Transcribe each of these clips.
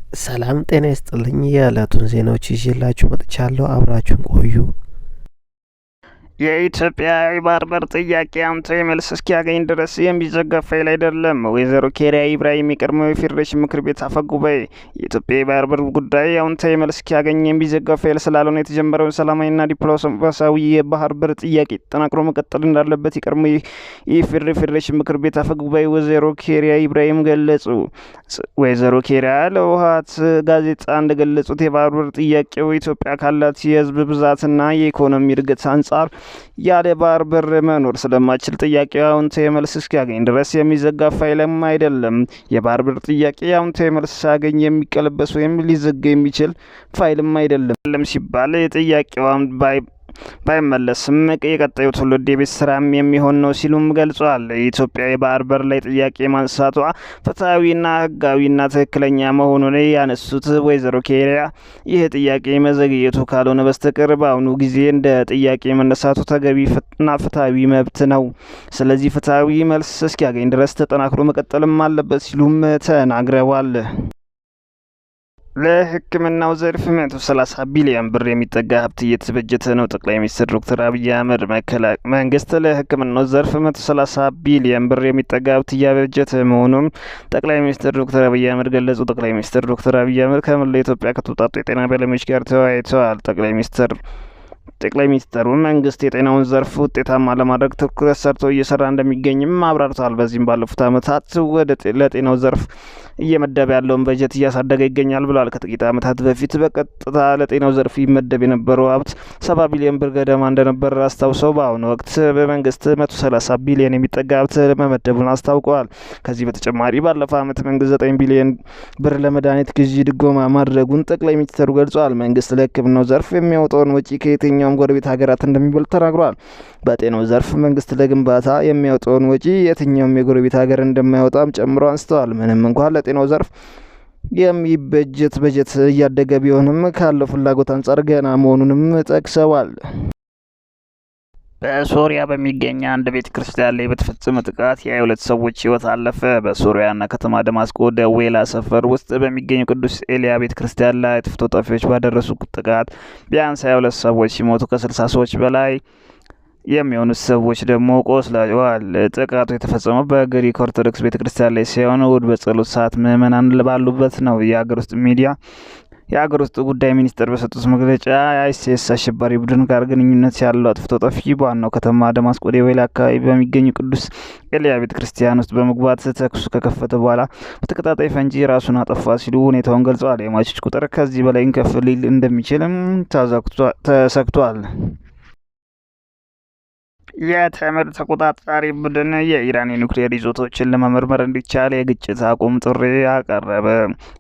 ሰላም ጤና ይስጥልኝ። የዕለቱን ዜናዎች ይዤላችሁ መጥቻለሁ። አብራችሁን ቆዩ። የኢትዮጵያ የባህር በር ጥያቄ አዎንታዊ መልስ እስኪያገኝ ድረስ የሚዘጋ ፋይል አይደለም። ወይዘሮ ኬሪያ ኢብራሂም የቀድሞው የፌዴሬሽን ምክር ቤት አፈ ጉባኤ የኢትዮጵያ የባህር በር ጉዳይ አዎንታዊ መልስ እስኪያገኝ የሚዘጋ ፋይል ስላልሆነ የተጀመረውን ሰላማዊና ዲፕሎማሲያዊ የባህር በር ጥያቄ ተጠናክሮ መቀጠል እንዳለበት የቀድሞ የኢፌዴሪ ፌዴሬሽን ምክር ቤት አፈ ጉባኤ ወይዘሮ ኬሪያ ኢብራሂም ገለጹ። ወይዘሮ ኬሪያ ለውሃት ጋዜጣ እንደገለጹት የባህር በር ጥያቄው ኢትዮጵያ ካላት የሕዝብ ብዛትና የኢኮኖሚ እድገት አንጻር ያለ ባህር በር መኖር ስለማይችል ጥያቄው አዎንታዊ መልስ እስኪያገኝ ድረስ የሚዘጋ ፋይልም አይደለም። የባህር በር ጥያቄ አዎንታዊ መልስ ሳያገኝ የሚቀለበስ ወይም ሊዘጋ የሚችል ፋይልም አይደለም ሲባል ጥያቄው ባይመለስም የቀጣዩ ትውልድ የቤት ስራም የሚሆን ነው ሲሉም ገልጿል። የኢትዮጵያ የባህር በር ላይ ጥያቄ ማንሳቷ ፍትሐዊና ሕጋዊና ትክክለኛ መሆኑን ያነሱት ወይዘሮ ኬሪያ ይህ ጥያቄ መዘግየቱ ካልሆነ በስተቀር በአሁኑ ጊዜ እንደ ጥያቄ መነሳቱ ተገቢና ፍትሐዊ መብት ነው። ስለዚህ ፍትሐዊ መልስ እስኪያገኝ ድረስ ተጠናክሮ መቀጠልም አለበት ሲሉም ተናግረዋል። ለሕክምናው ዘርፍ 130 ቢሊዮን ብር የሚጠጋ ሀብት እየተበጀተ ነው። ጠቅላይ ሚኒስትር ዶክተር አብይ አህመድ መንግስት ለሕክምናው ዘርፍ 130 ቢሊዮን ብር የሚጠጋ ሀብት እያበጀተ መሆኑን ጠቅላይ ሚኒስትር ዶክተር አብይ አህመድ ገለጹ። ጠቅላይ ሚኒስትር ዶክተር አብይ አህመድ ከመላው ኢትዮጵያ ከተውጣጡ የጤና ባለሙያዎች ጋር ተወያይተዋል። ጠቅላይ ሚኒስትሩ መንግስት የጤናውን ዘርፍ ውጤታማ ለማድረግ ትኩረት ሰርቶ እየሰራ እንደሚገኝም አብራርተዋል። በዚህም ባለፉት ዓመታት ለጤናው ዘርፍ እየመደበ ያለውን በጀት እያሳደገ ይገኛል ብለዋል። ከጥቂት ዓመታት በፊት በቀጥታ ለጤናው ዘርፍ ይመደብ የነበረው ሀብት 70 ቢሊዮን ብር ገደማ እንደነበር አስታውሰው በአሁኑ ወቅት በመንግስት 130 ቢሊዮን የሚጠጋ ሀብት መመደቡን አስታውቀዋል። ከዚህ በተጨማሪ ባለፈው ዓመት መንግስት 9 ቢሊዮን ብር ለመድኃኒት ግዢ ድጎማ ማድረጉን ጠቅላይ ሚኒስትሩ ገልጸዋል። መንግስት ለሕክምናው ዘርፍ የሚያወጣውን ወጪ ከየትኛውም ጎረቤት ሀገራት እንደሚበልጥ ተናግረዋል። በጤናው ዘርፍ መንግስት ለግንባታ የሚያወጣውን ወጪ የትኛውም የጎረቤት ሀገር እንደማያወጣም ጨምሮ አንስተዋል። ምንም እንኳን ለጤናው ዘርፍ የሚበጀት በጀት እያደገ ቢሆንም ካለው ፍላጎት አንጻር ገና መሆኑንም ጠቅሰዋል። በሶሪያ በሚገኝ አንድ ቤተ ክርስቲያን ላይ በተፈጸመ ጥቃት የ22 ሰዎች ህይወት አለፈ። በሶሪያና ከተማ ደማስቆ ደዌላ ሰፈር ውስጥ በሚገኝ ቅዱስ ኤልያ ቤተ ክርስቲያን ላይ አጥፍቶ ጠፊዎች ባደረሱት ጥቃት ቢያንስ 22 ሰዎች ሲሞቱ ከ60 ሰዎች በላይ የሚሆኑት ሰዎች ደግሞ ቆስለዋል። ጥቃቱ የተፈጸመው በግሪክ ኦርቶዶክስ ቤተ ክርስቲያን ላይ ሲሆን እሁድ በጸሎት ሰዓት ምዕመናን ባሉበት ነው። የሀገር ውስጥ ጉዳይ ሚኒስቴር በሰጡት መግለጫ የአይሲስ አሸባሪ ቡድን ጋር ግንኙነት ያለው አጥፍቶ ጠፊ በዋናው ከተማ ደማስቆ ደዌላ አካባቢ በሚገኙ ቅዱስ ኤልያ ቤተ ክርስቲያን ውስጥ በመግባት ተኩስ ከከፈተ በኋላ በተቀጣጣይ ፈንጂ ራሱን አጠፋ ሲሉ ሁኔታውን ገልጸዋል። የሟቾች ቁጥር ከዚህ በላይ ከፍ ሊል እንደሚችልም ተሰግቷል። የተመድ ተቆጣጣሪ ቡድን የኢራን የኒውክሌር ይዞታዎችን ለመመርመር እንዲቻል የግጭት አቁም ጥሪ አቀረበ።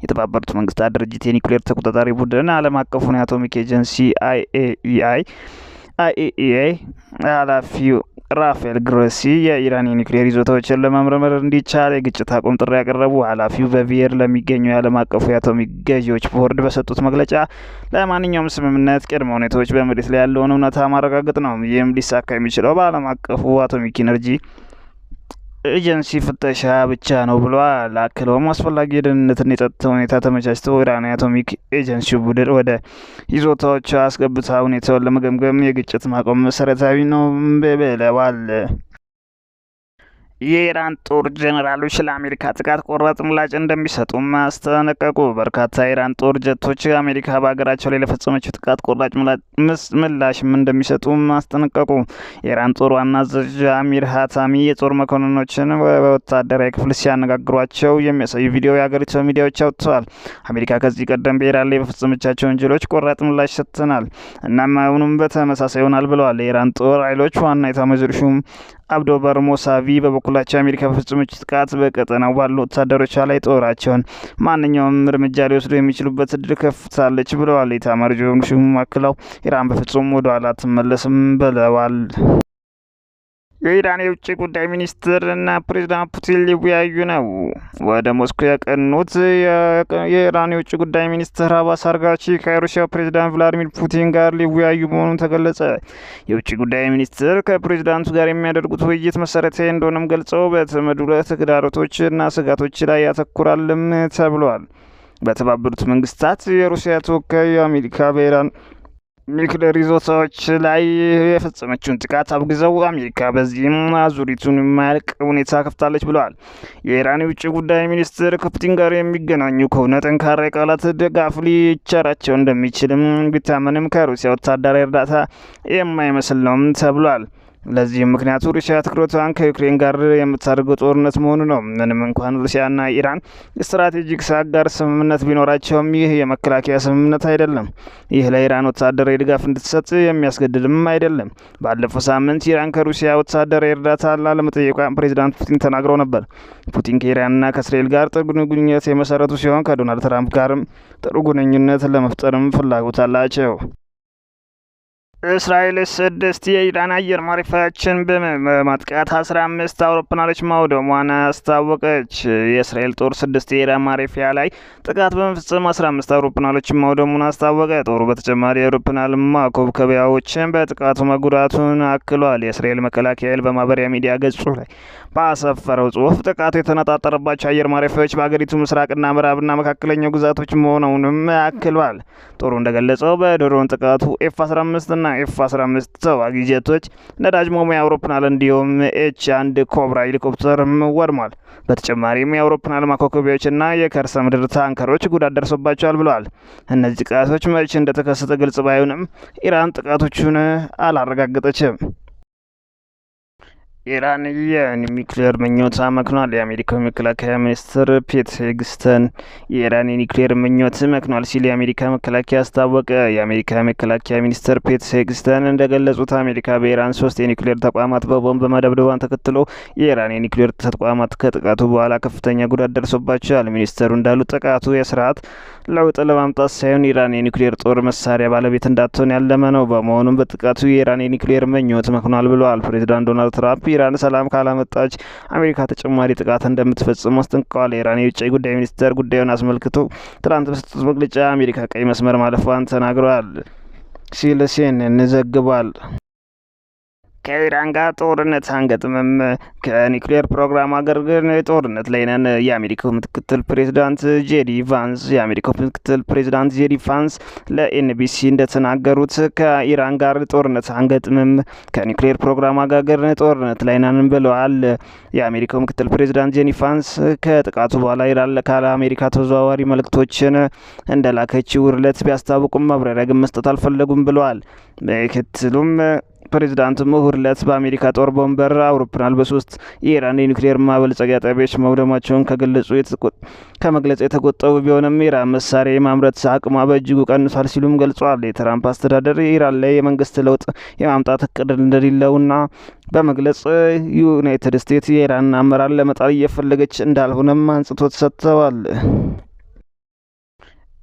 የተባበሩት መንግስታት ድርጅት የኒውክሌር ተቆጣጣሪ ቡድን ዓለም አቀፉን የአቶሚክ ኤጀንሲ IAEA ኃላፊው ራፋኤል ግሮሲ የኢራን የኒውክሌር ይዞታዎችን ለመመርመር እንዲቻል የግጭት አቁም ጥሪ ያቀረቡ። ኃላፊው በቪየር ለሚገኙ የዓለም አቀፉ የአቶሚክ ገዢዎች ቦርድ በሰጡት መግለጫ ለማንኛውም ስምምነት ቅድመ ሁኔታዎች በመሬት ላይ ያለውን እውነታ ማረጋገጥ ነው። ይህም ሊሳካ የሚችለው በዓለም አቀፉ አቶሚክ ኢነርጂ ኤጀንሲ ፍተሻ ብቻ ነው ብለዋል። አክለውም አስፈላጊ የደህንነትና የጸጥታ ሁኔታ ተመቻችቶ ኢራን የአቶሚክ ኤጀንሲ ቡድን ወደ ይዞታዎች አስገብታ ሁኔታውን ለመገምገም የግጭት ማቆም መሰረታዊ ነው ብለዋል። የኢራን ጦር ጄኔራሎች ለአሜሪካ ጥቃት ቆራጥ ምላሽ እንደሚሰጡም አስጠነቀቁ። በርካታ የኢራን ጦር ጀቶች አሜሪካ በሀገራቸው ላይ ለፈጸመችው ጥቃት ቆራጥ ምላሽም እንደሚሰጡም አስጠነቀቁ። የኢራን ጦር ዋና አዛዥ አሚር ሀታሚ የጦር መኮንኖችን በወታደራዊ ክፍል ሲያነጋግሯቸው የሚያሳዩ ቪዲዮ የሀገሪቱ ሚዲያዎች አውጥተዋል። አሜሪካ ከዚህ ቀደም በኢራን ላይ በፈጸመቻቸው ወንጀሎች ቆራጥ ምላሽ ሰጥተናል፣ እናም አሁኑም በተመሳሳይ ይሆናል ብለዋል። የኢራን ጦር ኃይሎች ዋና ኤታማዦር ሹም አብዶበር ሞሳቪ በበኩላቸው አሜሪካ በፈጸመች ጥቃት በቀጠናው ባሉ ወታደሮቿ ላይ ጦራቸውን ማንኛውም እርምጃ ሊወስዱ የሚችሉበት እድል ከፍታለች ብለዋል። ኤታማዦር ሹሙ አክለው ኢራን በፍጹም ወደ ኋላ አትመለስም ብለዋል። የኢራን የውጭ ጉዳይ ሚኒስትር እና ፕሬዝዳንት ፑቲን ሊወያዩ ነው። ወደ ሞስኮ ያቀኑት የኢራን የውጭ ጉዳይ ሚኒስትር አባስ አርጋቺ ከሩሲያው ፕሬዝዳንት ቭላዲሚር ፑቲን ጋር ሊወያዩ መሆኑን ተገለጸ። የውጭ ጉዳይ ሚኒስትር ከፕሬዝዳንቱ ጋር የሚያደርጉት ውይይት መሰረታዊ እንደሆነም ገልጸው በተመድ ተግዳሮቶች እና ስጋቶች ላይ ያተኩራልም ተብሏል። በተባበሩት መንግስታት የሩሲያ ተወካይ አሜሪካ በኢራን ኒውክሌር ይዞታዎች ላይ የፈጸመችውን ጥቃት አውግዘው አሜሪካ በዚህም አዙሪቱን የማያልቅ ሁኔታ ከፍታለች ብለዋል። የኢራን የውጭ ጉዳይ ሚኒስትር ከፑቲን ጋር የሚገናኙ ከሆነ ጠንካራ የቃላት ድጋፍ ሊቸራቸው እንደሚችልም ቢታመንም ከሩሲያ ወታደራዊ እርዳታ የማይመስል ነውም ተብሏል። ለዚህም ምክንያቱ ሩሲያ ትኩረቷን ከዩክሬን ጋር የምታደርገው ጦርነት መሆኑ ነው። ምንም እንኳን ሩሲያና ኢራን ስትራቴጂክ አጋር ስምምነት ቢኖራቸውም ይህ የመከላከያ ስምምነት አይደለም። ይህ ለኢራን ወታደራዊ ድጋፍ እንድትሰጥ የሚያስገድድም አይደለም። ባለፈው ሳምንት ኢራን ከሩሲያ ወታደራዊ እርዳታ ላለመጠየቋን ፕሬዚዳንት ፑቲን ተናግረው ነበር። ፑቲን ከኢራንና ከእስራኤል ጋር ጥሩ ግንኙነት የመሰረቱ ሲሆን ከዶናልድ ትራምፕ ጋርም ጥሩ ግንኙነት ለመፍጠርም ፍላጎት አላቸው። እስራኤል 6 የኢራን አየር ማረፊያዎችን በማጥቃት 15 አውሮፕላኖች ማውደሟን አስታወቀች። የእስራኤል ጦር 6 የኢራን ማረፊያ ላይ ጥቃት በመፈጸም 15 አውሮፕላኖችን ማውደሙን አስታወቀ። ጦሩ በተጨማሪ የአውሮፕላን ማኮብኮቢያዎችን በጥቃቱ መጉዳቱን አክሏል። የእስራኤል መከላከያ ኃይል በማህበራዊ ሚዲያ ገጹ ላይ ባሰፈረው ጽሁፍ ጥቃቱ የተነጣጠረባቸው አየር ማረፊያዎች በሀገሪቱ ምስራቅና ምዕራብና መካከለኛው ግዛቶች መሆኑንም አክሏል። ጦሩ እንደገለጸው በድሮን ጥቃቱ ኤፍ-15 እና ኤፍ-15 ተዋጊ ጀቶች፣ ነዳጅ መሙያ አውሮፕላን እንዲሁም ኤች-1 ኮብራ ሄሊኮፕተርም ወድሟል። በተጨማሪም የአውሮፕላን ማኮኮቢያዎችና የከርሰ ምድር ታንከሮች ጉዳት ደርሶባቸዋል ብለዋል። እነዚህ ጥቃቶች መቼ እንደተከሰተ ግልጽ ባይሆንም ኢራን ጥቃቶቹን አላረጋገጠችም። ኢራን የኒውክሌር ምኞት መክኗል። የአሜሪካው መከላከያ ሚኒስትር ፔት ሄግስተን የኢራን የኒውክሌር ምኞት መክኗል ሲል የአሜሪካ መከላከያ አስታወቀ። የአሜሪካ መከላከያ ሚኒስትር ፔት ሄግስተን እንደገለጹት አሜሪካ በኢራን 3 የኒውክሌር ተቋማት በቦምብ መደብደቧን ተከትሎ የኢራን የኒውክሌር ተቋማት ከጥቃቱ በኋላ ከፍተኛ ጉዳት ደርሶባቸዋል። ሚኒስተሩ እንዳሉት ጥቃቱ የስርዓት ለውጥ ለማምጣት ሳይሆን ኢራን የኒውክሌር ጦር መሳሪያ ባለቤት እንዳትሆን ያለመ ነው። በመሆኑም በጥቃቱ የኢራን የኒውክሌር ምኞት መክኗል ብለዋል። ፕሬዚዳንት ዶናልድ ትራምፕ ኢራን ሰላም ካላመጣች አሜሪካ ተጨማሪ ጥቃት እንደምትፈጽም አስጠንቅቀዋል። የኢራን የውጭ ጉዳይ ሚኒስትር ጉዳዩን አስመልክቶ ትናንት በሰጡት መግለጫ አሜሪካ ቀይ መስመር ማለፏን ተናግረዋል ሲል ሲኤንኤን ዘግቧል። ከኢራን ጋር ጦርነት አንገጥምም፣ ከኒውክሌር ፕሮግራም ጋር ግን ጦርነት ላይ ነን። የአሜሪካው ምክትል ፕሬዚዳንት ጄዲ ቫንስ ለኤንቢሲ እንደተናገሩት ከኢራን ጋር ጦርነት አንገጥምም፣ ከኒውክሌር ፕሮግራም ጋር ግን ጦርነት ላይ ነን ብለዋል። የአሜሪካው ምክትል ፕሬዚዳንት ጄዲ ቫንስ ከጥቃቱ በኋላ ኢራን ለአሜሪካ ተዘዋዋሪ መልእክቶችን እንደላከችው ውርለት ቢያስታውቁም ማብራሪያ ግን መስጠት አልፈለጉም ብለዋል። ምክትሉም ፕሬዚዳንቱ እሁድ ዕለት በአሜሪካ ጦር ቦምበር አውሮፕላን በ3 የኢራን የኒውክሌር ማበልጸጊያ ጣቢያዎች መውደማቸውን ከመግለጽ የተቆጠቡ ቢሆንም ኢራን መሳሪያ የማምረት አቅሟ በእጅጉ ቀንሷል ሲሉም ገልጿል። የትራምፕ አስተዳደር ኢራን ላይ የመንግስት ለውጥ የማምጣት እቅድ እንደሌለውና በመግለጽ ዩናይትድ ስቴትስ የኢራን አመራር ለመጣል እየፈለገች እንዳልሆነም አንጽቶት ሰጥተዋል።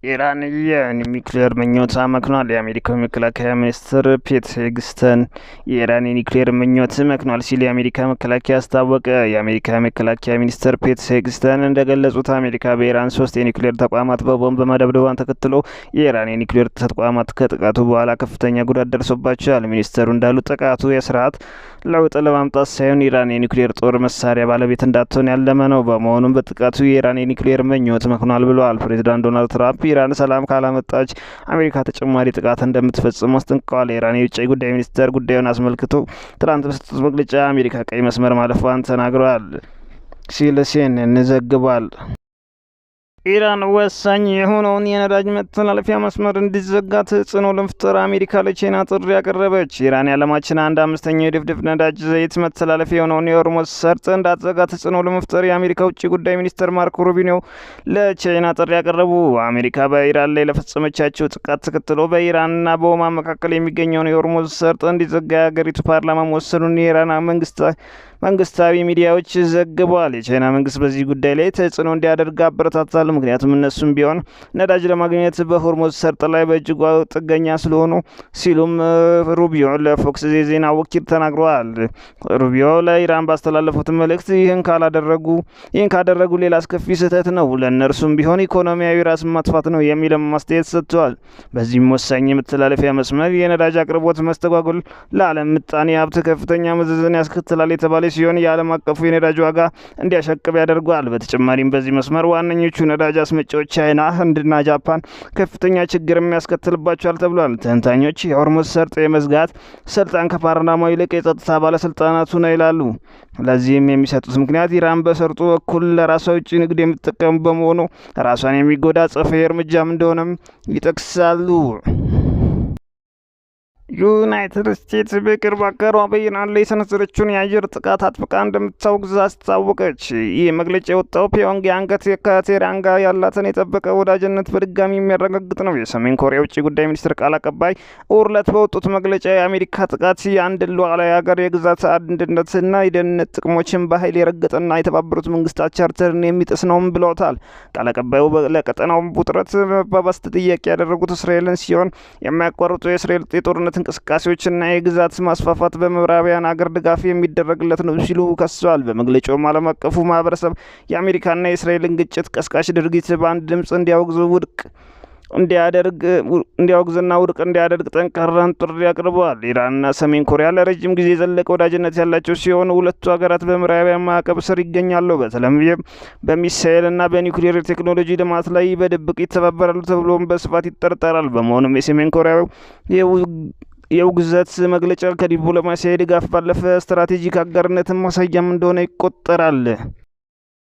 ኢራን የኒውክሌር ምኞት መክኗል። የአሜሪካው መከላከያ ሚኒስትር ፔት ሄግስተን የኢራን የኒውክሌር ምኞት መክኗል ሲል የአሜሪካ መከላከያ አስታወቀ። የአሜሪካ መከላከያ ሚኒስትር ፔት ሄግስተን እንደገለጹት አሜሪካ በኢራን 3 የኒውክሌር ተቋማት በቦምብ መደብደቧን ተከትሎ የኢራን የኒውክሌር ተቋማት ከጥቃቱ በኋላ ከፍተኛ ጉዳት ደርሶባቸዋል። ሚኒስተሩ እንዳሉት ጥቃቱ የስርዓት ለውጥ ለማምጣት ሳይሆን ኢራን የኒውክሌር ጦር መሳሪያ ባለቤት እንዳትሆን ያለመ ነው። በመሆኑም በጥቃቱ የኢራን የኒውክሌር ምኞት መክኗል ብለዋል። ፕሬዚዳንት ዶናልድ ትራምፕ ኢራን ሰላም ካላመጣች አሜሪካ ተጨማሪ ጥቃት እንደምትፈጽም አስጠንቅቀዋል። የኢራን የውጭ ጉዳይ ሚኒስትር ጉዳዩን አስመልክቶ ትናንት በሰጡት መግለጫ አሜሪካ ቀይ መስመር ማለፏን ተናግረዋል ሲል ሲኤንኤን ዘግቧል። ኢራን ወሳኝ የሆነውን የነዳጅ መተላለፊያ መስመር እንዲዘጋ ተጽዕኖ ለመፍጠር አሜሪካ ለቻይና ጥሪ ያቀረበች። ኢራን የዓለማችን 1/5ኛው የድፍድፍ ነዳጅ ዘይት መተላለፊያ የሆነውን የሆርሙዝ ሰርጥ እንዳትዘጋ ተጽዕኖ ለመፍጠር የአሜሪካ ውጭ ጉዳይ ሚኒስትር ማርኮ ሩቢዮ ለቻይና ጥሪ ያቀረቡ። አሜሪካ በኢራን ላይ ለፈጸመቻቸው ጥቃት ተከትሎ በኢራንና በኦማን መካከል የሚገኘውን የሆርሙዝ ሰርጥ እንዲዘጋ የሀገሪቱ ፓርላማ መወሰኑን የኢራን መንግስታዊ ሚዲያዎች ዘግበዋል። የቻይና መንግስት በዚህ ጉዳይ ላይ ተጽዕኖ እንዲያደርግ አበረታታል። ምክንያቱም እነሱም ቢሆን ነዳጅ ለማግኘት በሆርሙዝ ሰርጥ ላይ በእጅጉ ጥገኛ ስለሆኑ ሲሉም ሩቢዮ ለፎክስ የዜና ወኪል ተናግረዋል። ሩቢዮ ለኢራን ባስተላለፉት መልእክት ይህን ካደረጉ ሌላ አስከፊ ስህተት ነው፣ ለእነርሱም ቢሆን ኢኮኖሚያዊ ራስን ማጥፋት ነው የሚልም ማስተያየት ሰጥተዋል። በዚህም ወሳኝ የመተላለፊያ መስመር የነዳጅ አቅርቦት መስተጓጎል ለዓለም ምጣኔ ሀብት ከፍተኛ መዘዝን ያስከትላል የተባለ ሲሆን የዓለም አቀፉ የነዳጅ ዋጋ እንዲያሻቅብ ያደርገዋል። በተጨማሪም በዚህ መስመር ዋነኞቹ ነዳጅ አስመጪዎች ቻይና፣ ህንድና ጃፓን ከፍተኛ ችግር የሚያስከትልባቸዋል ተብሏል። ተንታኞች የሆርሙዝ ሰርጥ የመዝጋት ስልጣን ከፓርላማው ይልቅ የጸጥታ ባለስልጣናቱ ነው ይላሉ። ለዚህም የሚሰጡት ምክንያት ኢራን በሰርጡ በኩል ለራሷ ውጭ ንግድ የምትጠቀሙ በመሆኑ ራሷን የሚጎዳ አጸፋዊ እርምጃም እንደሆነም ይጠቅሳሉ። ዩናይትድ ስቴትስ በቅርብ አጋሯ በኢራን ላይ የሰነዘረችውን የአየር ጥቃት አጥብቃ እንደምታወግዝ አስታወቀች። ይህ መግለጫ የወጣው ፒዮንግያንግ ከቴህራን ጋር ያላትን የጠበቀ ወዳጅነት በድጋሚ የሚያረጋግጥ ነው። የሰሜን ኮሪያ ውጭ ጉዳይ ሚኒስትር ቃል አቀባይ እሁድ ዕለት በወጡት መግለጫ የአሜሪካ ጥቃት የአንድ ሉዓላዊ ሀገር የግዛት አንድነትና የደህንነት ጥቅሞችን በኃይል የረገጠና የተባበሩት መንግስታት ቻርተርን የሚጥስ ነውም ብለውታል። ቃል አቀባዩ ለቀጠናው ውጥረት መባባስ ተጠያቂ ያደረጉት እስራኤልን ሲሆን የማያቋርጡ የእስራኤል የጦርነት እንቅስቃሴዎችና የግዛት ማስፋፋት በምዕራባውያን አገር ድጋፍ የሚደረግለት ነው ሲሉ ከሰዋል። በመግለጫውም ዓለም አቀፉ ማህበረሰብ የአሜሪካና የእስራኤልን ግጭት ቀስቃሽ ድርጊት በአንድ ድምፅ እንዲያወግዝና ውድቅ እንዲያደርግ ጠንካራን ጥሪ አቅርበዋል። ኢራንና ሰሜን ኮሪያ ለረጅም ጊዜ የዘለቀ ወዳጅነት ያላቸው ሲሆን ሁለቱ ሀገራት በምዕራባውያን ማዕቀብ ስር ይገኛሉ። በተለይም በሚሳኤልና በኒውክሌር ቴክኖሎጂ ልማት ላይ በድብቅ ይተባበራሉ ተብሎም በስፋት ይጠረጠራል። በመሆኑም የሰሜን ኮሪያ የውግዘት መግለጫ ከዲፕሎማሲያዊ ድጋፍ ባለፈ ስትራቴጂክ አጋርነትን ማሳያም እንደሆነ ይቆጠራል።